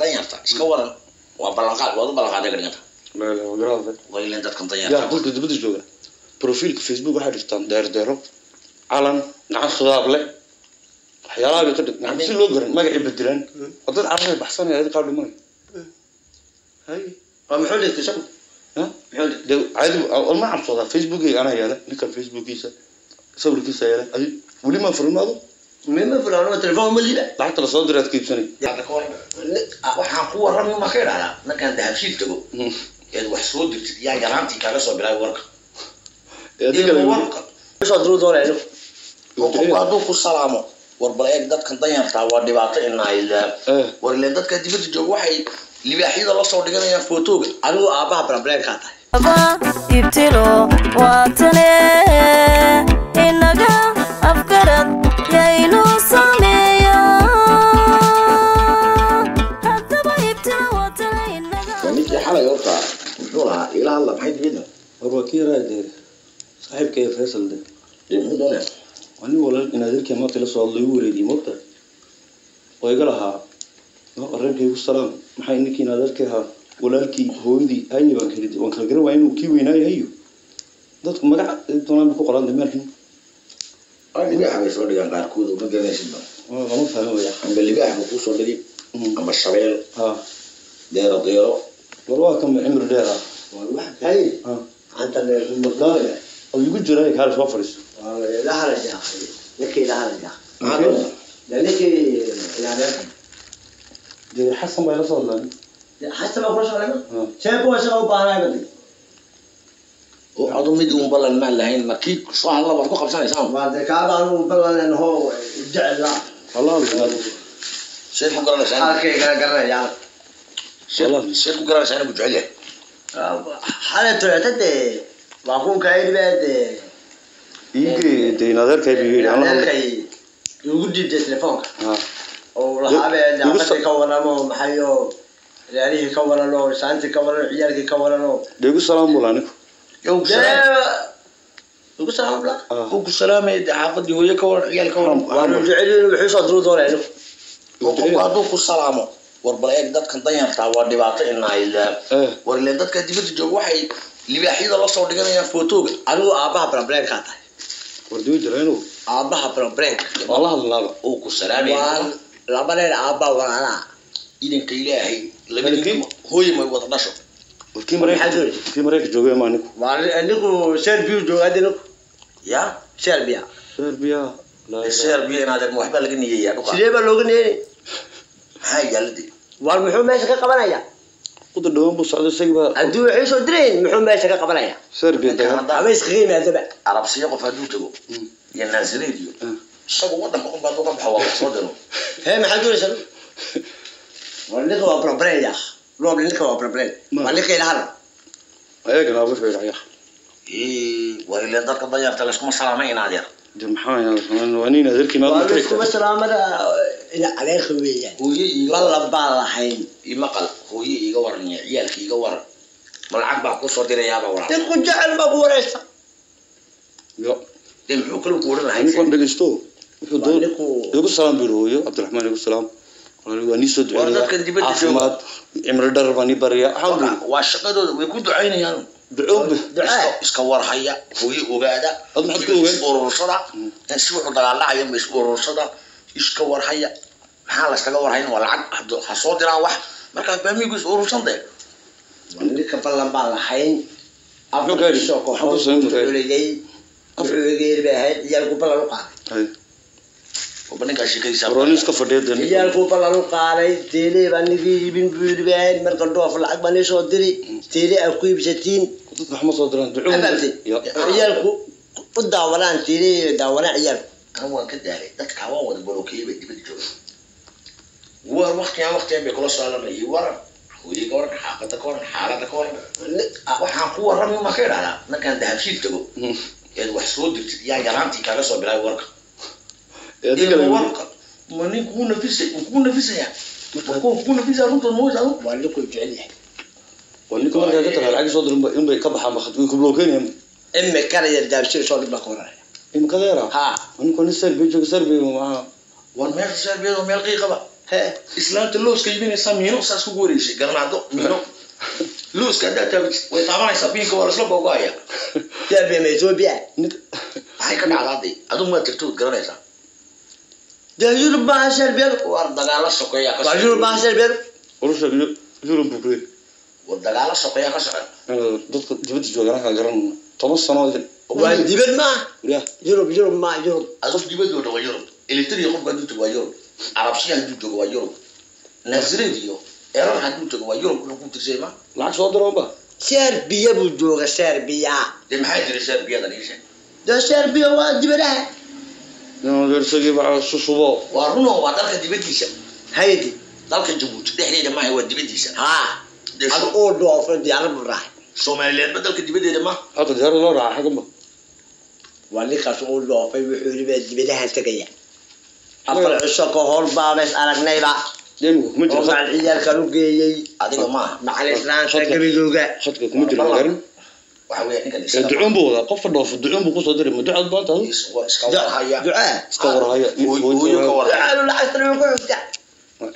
danyarta iska waran waa ballanqaad wada ballanqaad ka dhiganta لا لا وقراها wayleen dadkan يا danyarta قلت دبد جوجا بروفيل فيسبوك واحد يفتان ديرو علن نعم خضار له حيالها بيقدر نعم شو لوجر ما قاعد يبدلن قدر عرفه بحسن هذه قبل ما هاي محمد تشوف ها ده عادي ما أعرف صدق فيسبوك أنا يلا نكمل فيسبوك يسا صور كيسا يلا أي ولي ما فرنا هذا مين فلان التليفون ملي لا حتى الصدر كيف سنة يعني كور waxaan ku warramay ma khayraada markaan dahabshiil tago ee wax soo dirtid yaa yaraantii kaaga soo bilaay warka warka soo diro doonayno oo qofku ku salaamo warbaleeg dadkan danyarta waa dhibaato inayla warleen dadka dibadda joog waxay libaaxyada la soo dhiganayaan footoga anigu aabaha problem ka tahay ibtilo waatane inaga afkarad yaynu sameeyo hadaba ibtilo waatane inaga waniga xalay horta wuxuu lahaa ilaa Allah maxay dibadda وكيرا دير صاحب كيف فيصل ده inuu doonay وأنا ولا إن هذا الكلام كله صار له يوريدي موقع ويقولها قرن كيف السلام محي إنك إن هذا الكها ولا الكي هو دي أي بنكرد وانكرجر وينو كي ويناي هيو ده ما قاعد تونا بقران ده مالكين libaaxa bay soo dhigaan qaarkood oo ma garanaysid ba ما فاهم يا amba libaaxa ku soo dhigi ama shabeel ها deero والله كم عمر ديرها والله هاي انت المطلق أو يقول جراي كارس وفرس لا هرج يا اخي لك لا هرج لك يعني ده حسن ما يوصل لنا حتى ما كنتش ولا شايف هو شغل باهاي بدي وعضو ميدو مبلل ما لهين مكيد صح الله بركو 5 سنه بعد كذا انه مبلل انه هو جعل لا والله بالله شيخ قرنا سنه اوكي قرنا يا والله شيخ قرنا سنه ابو جعله حالته يعتد واكون كاين بعد يجي دي نظر كيف يجي انا كاي يودي التليفون oo lahaabeen dadka ka waramo maxayo reerihi ka warano saanti ka warano ciyaalki ka warano deegu salaam bulaniku ugu salaam la ugu salaamay xaafadii hooyo ka waran ciyaal ka waran waanu jecelin wuxuu soo diro doonayno oo qofku ku salaamo warbaleeg dadkan danyarta waa dhibaato inayla warleen dadka dibadda joog waxay libaaxyada la soo dhiganayaan footoga anigu aabaha problem ka tahay warduu jirayno aabaha problem والله الله oo ku salaamay labadeed aabba walaala idinka ilaahay labadii hooyo ma wada dhasho وكيم ريك جوجي ما نكو anigu Serbia joogadino ya Serbia لا Serbia inaad waxba laga niyeeyaa dhuka sideeba looga neeyay hay galdi war muxuu meesha ka qabanaya قد دوام بو سعد سيبا aduu waxay soo direen muxuu meesha ka qabanaya سيربيا ده ama iskriima daba arabsiyo qof haduu tago iyo naasiriyo isagu wadanka u baado ka baxo waa soo diro hey maxaa doonaysan waliga waa problem ya loob linka waa problem waliga ilaahana ayaga laba fiir ya waliga dadka danyarta la isku salaamay inaad yar جمحان يا وانين هذلك ما قلت لك سلامada ila عليك weeyaan hooyay balla baalahayn imaqal hooyay iga waran ciyaalkii iga waran malacag baa ku soo dirayaaba waran dad ku jecel ma ku wareysa yo in wuxuu kale ku waran ani kon dhagisto wuxuu doon salaam biroyo Abdulrahman igu salaam wani soo duceeyay caafimaad imri darbani bariya alxamdulillah waa shaqadooda way ku duceynayaan iska warhaya hooyay ogaada urursada si wuxuu dagaalacaya ma isku urursada iska warhaya maxaa la iskaga warhayn waa lacag ha soo diraa wax marka baamigu is urursantay wani ka ballan baa lahayn afka soo ko afreegay baa yaalku ballan u qaaday وبنك شيء برونيس كفديدن يا كوبا لو قالي تيلي بانيغي يبين بيدبان marka dhoof lacag baan soo diri teeli ay ku ibsatiin maxamed sodran ducuu ciyaalku u daawalaan teeli daawalaan ciyaal kan waa ka daaray dadka waa wada bolokeeyay dibadda jooga war waqtiyan bay kula saalamay war hooyay gaar xaqada koor waxaan ku warramay ma khayraada markaan dahabshiil tago ee wax soo dirtid yaa yaraantii kaaga soo bilaay warka من يكون نفسه يكون نفسه رنت الموز أو ولا كل جعله ولا كمان ده ترى العجز صدر إن بيكبح ما خدوه كبلوكين هم إما كان يرجع بشيء صار بقرة إما كذا ها ونكون السربي جو سربي وما والمال السربي ومال قيقبة islaanta looska iibinaysa miino saas ku wareysay garnaado miino looska data way taabanaysa biinka wala isla boogaaya jaabe ma Ethiopia waxay ka dhacday adu ma tirtood garanaysa Yurub baa Serbia war dagaala soqeeya ka waa Yurub baa Serbia urusha Yurub buuray war dagaala soqeeya ka socda dadka dibadda jooga ka garan 10 sano waa dibad ma Yurub ma Yurub adu dibadooda waa Yurub electric qof gaadu waa Yurub arabsiya haduu waa Yurub nazriyo eran haduu waa Yurub ku tirseema lacag soo daroba Serbia buu jooga Serbia de maxay jiray Serbia dalisay da Serbia waa dibadaha University baa susubo waa runo waa dalka dibadiisa haydi dalka Djibouti dhexdeeda ma waa dibadiisa adu oo dhoofay diyaar baraah Soomaaliyeed dalka dibadeeda ma hada diyaar loo raaxay gamba wali kaas oo dhoofay wuxuu libaa dibadaha tagaya afar cisho ka hor baabees aragnayba deemku kuma jiro oo ciyaalka lu geeyay adiga ma macalin shaqadooga khadka kuma jiro garan waxa weeye ninka dhisa ducun buu wada qof dhoof ducun buu ku soo diray ducad baanta iska warhaya iska warhaya ooyo ka warhaya تعالوا لعسروا كحكتا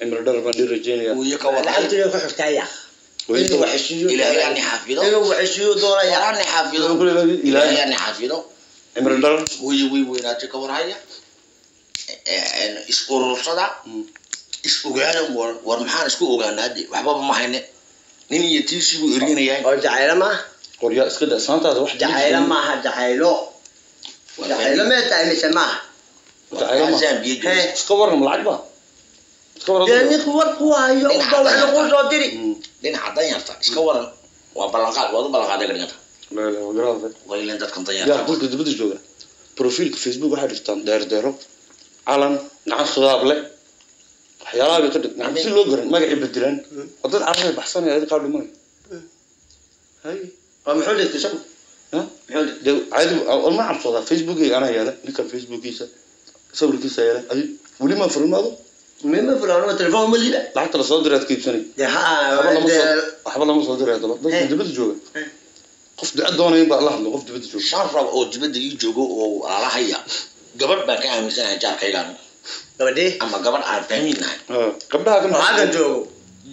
امر درب رجينيا ooyo ka warhaya لعسروا كحكتا يا إنه وحشيو ilaahay aan xafido إنه وحشيو دورا يا aan xafido ilaahay aan xafido امر درب ooyo way weynaatay ka warhaya isku rursada isku ogaana war maxaan isku ogaanaade waxba ma hayne nin iyo tiisi buu erinayaa أو جعيلة ما qorya iska dhaasanta wax جعيلة ما جعيلة جعيلة ما تعمل سماح iska waran lacag ba iska waran يعني خوار كوايو وضوح لقول صدري nin cadan yarta iska waran waa ballanqaad wada ballanqaad ay dhiganta la la garaafa waylan dadkan ya tayar qolka dibadda jooga profilka Facebook waxa dhigtaan deero calan nacan khidaab leh waxyaalaha ka dhig nacan si loo garan magac bedelan wadad carray baxsan ay qaab dhiman hay ومحولك تسمع ها ده عادي ما عبصدا Facebook انا يالا ninka Facebookiisa sawirkiisa yaala adi wali ma furmaado مين فلان تلفون ملي lacagta la soo diray kiibsanay ده waxba lama soo diray dadka dibadda jooga qof dad doonay ba Allah qof dibadda jooga sharaf oo dibadda ii joogo oo alahaya gabadh baan ka aaminsanahay jaarkaygan gabadhi ama gabadh aan fahminahay gabdhaha kan maagan joogo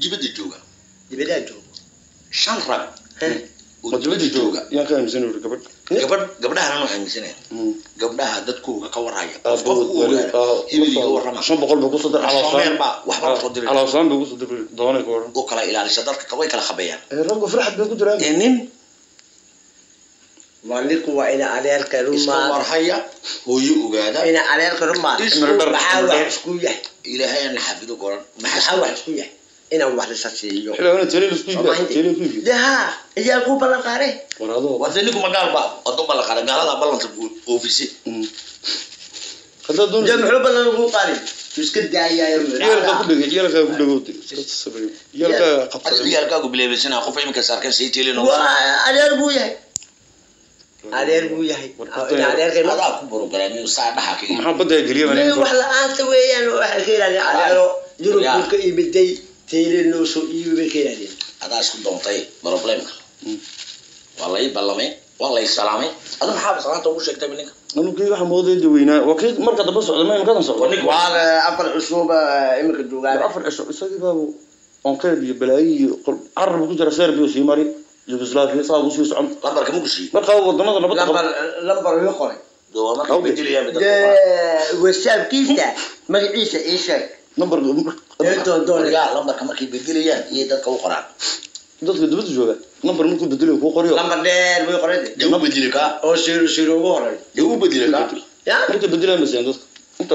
dibadda jooga dibadda joogo sharaf oo dibadda jooga yaa ka aaminsanahay gabdhaha aan aaminsanahay gabdhaha dadkooga ka warhaya shan boqol buu ku soo diray waxba soo diray alaasaan buu ku soo diray doonay ka waran oo kala ilaalisa dadka way kala khabeeyaan raggu farxad bay ku jiraan nin waliku waa ina adeerka iska rumaa warhaya hooyo ogaada ina adeerka rumaa maxaa wax isku yahay ilaahay aan xafido goran maxaa wax isku yahay ina wax la saxiyo xilana taliil isku yimid daha iyaa ku balan qaare warado wadanigu magaal ba wado balan qaare gaalada balanta ofisi hada doon jamcu balan ku qaare iska daayayo yalka ku dhagowtay yalka qabtay yalka ku bileebisana qof imika saarkan say teelino waa adeer buu yahay adeerka hada ku borograamiyo saadaha ka maxaa badda galiya ma wax la aanta weeyaan waxa keenay adeero yurub ka iibday teelino soo iibay keenay hada isku doontay problemka wallahi ballamay wallahi salaamay hada maxaa salaanta ugu sheegtay ninka anugii waxa mooday weynaa wakiid marka daba socdo ma imka socdo waa afar cusub imka joogaan afar cusub isagii baa on qeyb iyo balaayi arab ku jira Serbia si mari Yugoslavia saabu sii socon lambarka ma gushi marka wadamada nabad lambar iyo qoray doo marka bedeliyaa mid WhatsApp kiisa magaciisa ii sheeg number lambarka markay bedelayaan iyo dadka u qoraan dadka dibadda jooga number markuu bedelayo ku qoriyo lambar dheer way qoray dib u bedeli ka oo 00 ugu horay dib u bedeli ka ya markay bedelayaan dadka inta